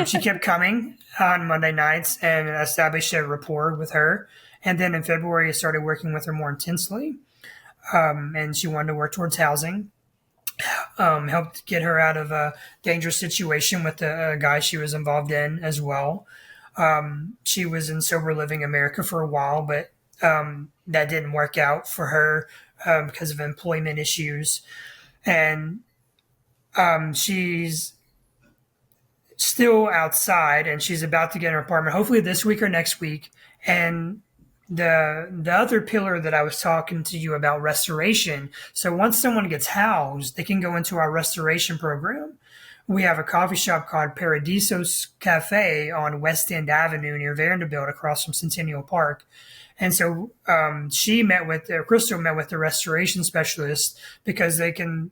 she kept coming on Monday nights and established a rapport with her. And then in February, I started working with her more intensely. And she wanted to work towards housing. Helped get her out of a dangerous situation with a guy she was involved in as well. She was in Sober Living America for a while, but that didn't work out for her because of employment issues. And she's still outside, and she's about to get her apartment, hopefully this week or next week. And the other pillar that I was talking to you about, restoration. So once someone gets housed, they can go into our restoration program. We have a coffee shop called Paradiso's Cafe on West End Avenue near Vanderbilt across from Centennial Park. And so Crystal met with the restoration specialist because the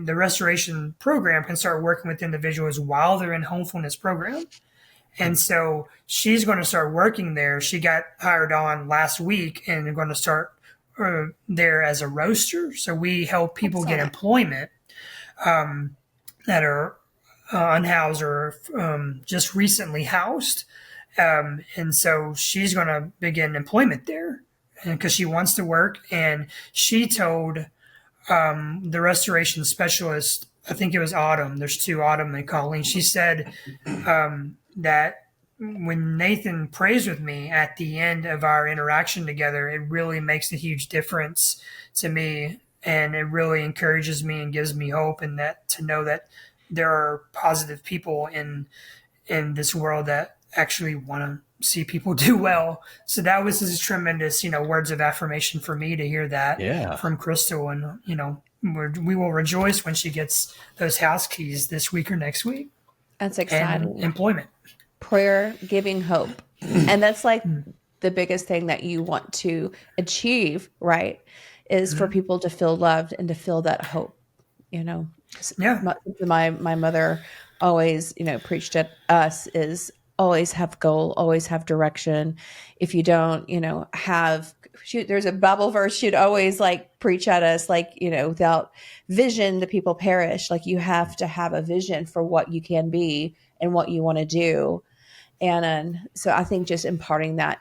restoration program can start working with individuals while they're in homefulness program. And so she's going to start working there. She got hired on last week and going to start there as a roaster. So we help people get employment that are unhoused or just recently housed. And so she's going to begin employment there because she wants to work. And she told the restoration specialist, I think it was Autumn. There's two, Autumn and Colleen. She said that when Nathan prays with me at the end of our interaction together, it really makes a huge difference to me, and it really encourages me and gives me hope, and that to know that there are positive people in this world that actually want to see people do well. So that was just tremendous, words of affirmation for me to hear that Yeah. from Crystal, and we will rejoice when she gets those house keys this week or next week, That's and exciting. employment. Prayer giving hope. And that's like the biggest thing that you want to achieve, right? Is for people to feel loved and to feel that hope. Yeah. My mother always, preached at us is always have goal, always have direction. If you don't, there's a Bible verse she'd always like preach at us, like, without vision, the people perish. Like you have to have a vision for what you can be and what you want to do. And so I think just imparting that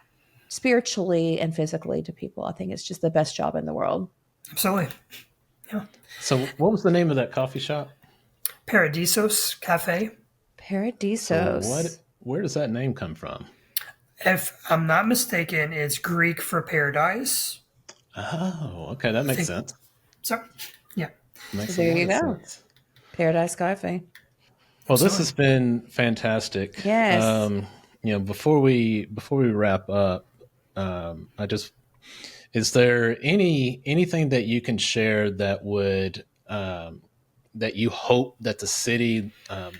spiritually and physically to people, I think it's just the best job in the world. Absolutely. Yeah. So what was the name of that coffee shop? Paradisos Cafe. Paradisos. So where does that name come from? If I'm not mistaken, it's Greek for paradise. Oh, okay. That makes sense. So, yeah. Makes There you a lot of go. sense. Paradise Cafe. Well, this has been fantastic. Yes. Before we wrap up, is there anything that you can share that would that you hope that the city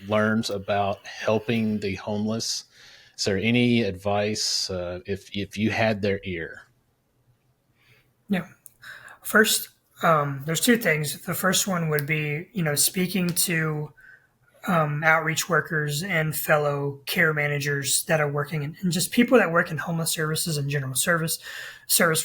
learns about helping the homeless? Is there any advice if you had their ear? Yeah. First, there's two things. The first one would be, speaking to outreach workers and fellow care managers that are working and just people that work in homeless services and general service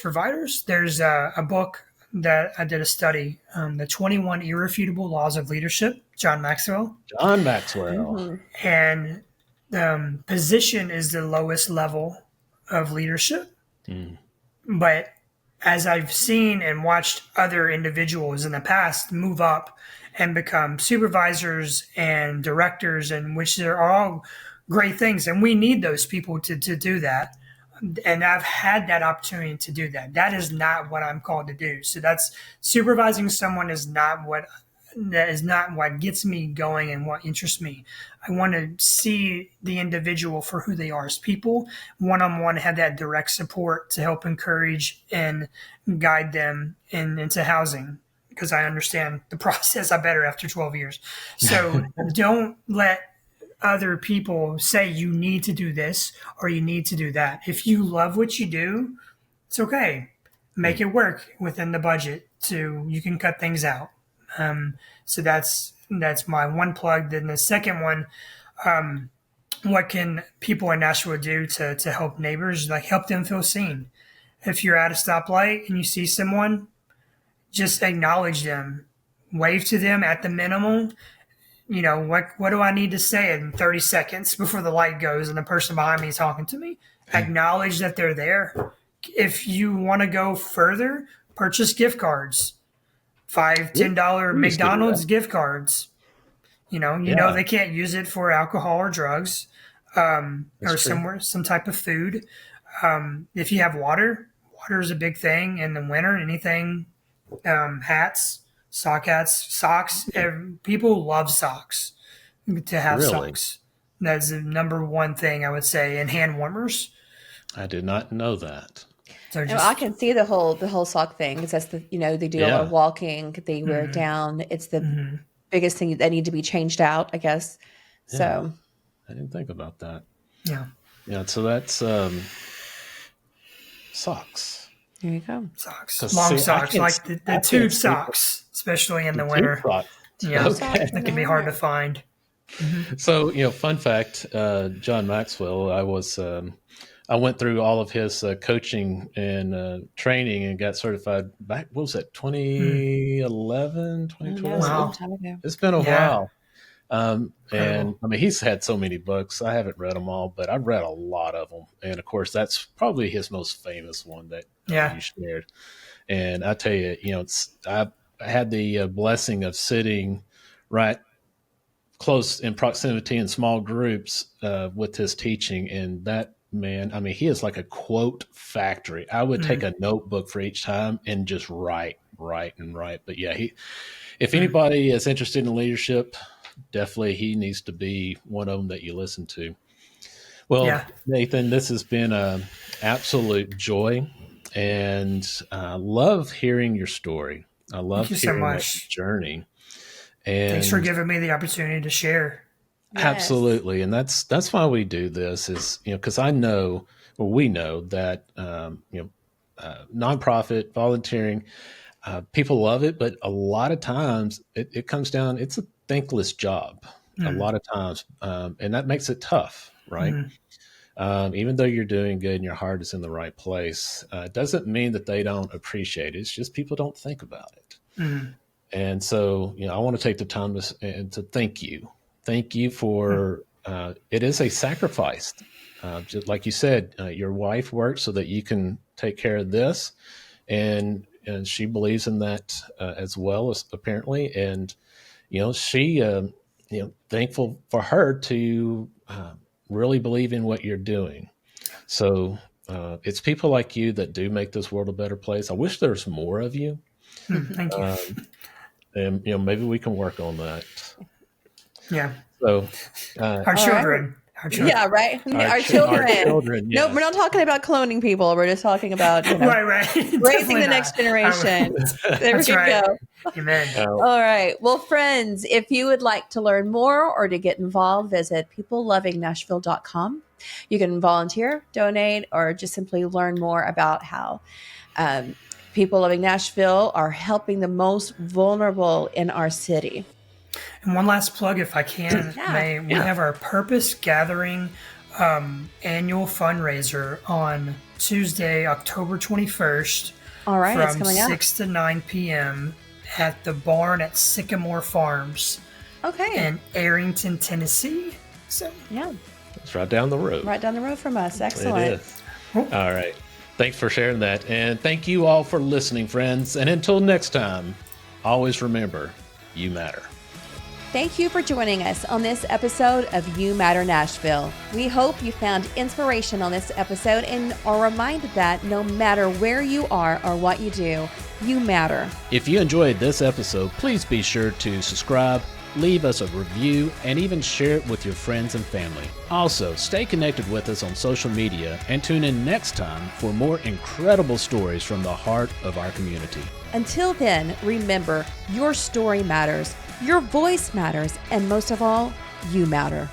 providers. There's a book that I did a study, the 21 Irrefutable Laws of Leadership, John Maxwell. John Maxwell. Mm-hmm. And position is the lowest level of leadership. But as I've seen and watched other individuals in the past move up and become supervisors and directors, and which are all great things. And we need those people to do that. And I've had that opportunity to do that. That is not what I'm called to do. So that's supervising someone is not what gets me going and what interests me. I want to see the individual for who they are as people, one-on-one, have that direct support to help encourage and guide them into housing, because I understand the process. I better after 12 years. So don't let other people say you need to do this or you need to do that. If you love what you do, it's okay. Make it work within the budget so you can cut things out. So that's my one plug. Then the second one, what can people in Nashville do to help neighbors, like help them feel seen? If you're at a stoplight and you see someone, just acknowledge them, wave to them at the minimum. What do I need to say in 30 seconds before the light goes and the person behind me is talking to me? Acknowledge that they're there. If you want to go further, purchase gift cards. $5, $10 McDonald's gift cards. They can't use it for alcohol or drugs, or some type of food. If you have water is a big thing in the winter. Anything, hats, socks. People love socks. To have socks, that's the number one thing I would say. And hand warmers. I did not know that. So I can see the whole sock thing, because that's they do a lot of walking, they wear it down. It's the biggest thing that need to be changed out, I guess. Yeah. So I didn't think about that. Yeah. So that's socks. There you go. Socks, long socks, like the tube socks, especially in the winter. Yeah, okay. That can be hard to find. So, fun fact, John Maxwell, I went through all of his coaching and training and got certified back, what was that, 2011, 2012? Wow. It's been a while. And I mean, he's had so many books. I haven't read them all, but I've read a lot of them. And of course, that's probably his most famous one that you shared. And I tell you, I had the blessing of sitting right close in proximity in small groups with his teaching, and that man, I mean, he is like a quote factory. I would take a notebook for each time and just write. But yeah, if anybody is interested in leadership, definitely he needs to be one of them that you listen to. Well, Nathan, this has been an absolute joy, and I love hearing your story. I love hearing that journey. And thanks for giving me the opportunity to share. Yes. Absolutely. And that's why we do this is, because we know that, nonprofit volunteering, people love it, but a lot of times it comes down, it's a thankless job a lot of times. And that makes it tough, right? Even though you're doing good and your heart is in the right place, it doesn't mean that they don't appreciate it. It's just people don't think about it. And so, I want to take the time to thank you. Thank you for, it is a sacrifice. Just like you said, your wife works so that you can take care of this. And she believes in that as well, as apparently. And, she, thankful for her to really believe in what you're doing. So it's people like you that do make this world a better place. I wish there's more of you. Thank you. And, maybe we can work on that. Yeah. So, our children. Our children. Yeah, right. Our children. Our children, yes. No, we're not talking about cloning people. We're just talking about right. raising the next generation. There we go. Amen. All right. Well, friends, if you would like to learn more or to get involved, visit peoplelovingnashville.com. You can volunteer, donate, or just simply learn more about how People Loving Nashville are helping the most vulnerable in our city. And one last plug, if I can, we have our Purpose Gathering annual fundraiser on Tuesday, October 21st. All right, from 6 to 9 p.m. at the barn at Sycamore Farms. Okay. In Arrington, Tennessee. So it's right down the road. Right down the road from us. Excellent. It is. Cool. All right. Thanks for sharing that. And thank you all for listening, friends. And until next time, always remember, you matter. Thank you for joining us on this episode of You Matter Nashville. We hope you found inspiration on this episode and are reminded that no matter where you are or what you do, you matter. If you enjoyed this episode, please be sure to subscribe, leave us a review, and even share it with your friends and family. Also, stay connected with us on social media and tune in next time for more incredible stories from the heart of our community. Until then, remember, your story matters, your voice matters, and most of all, you matter.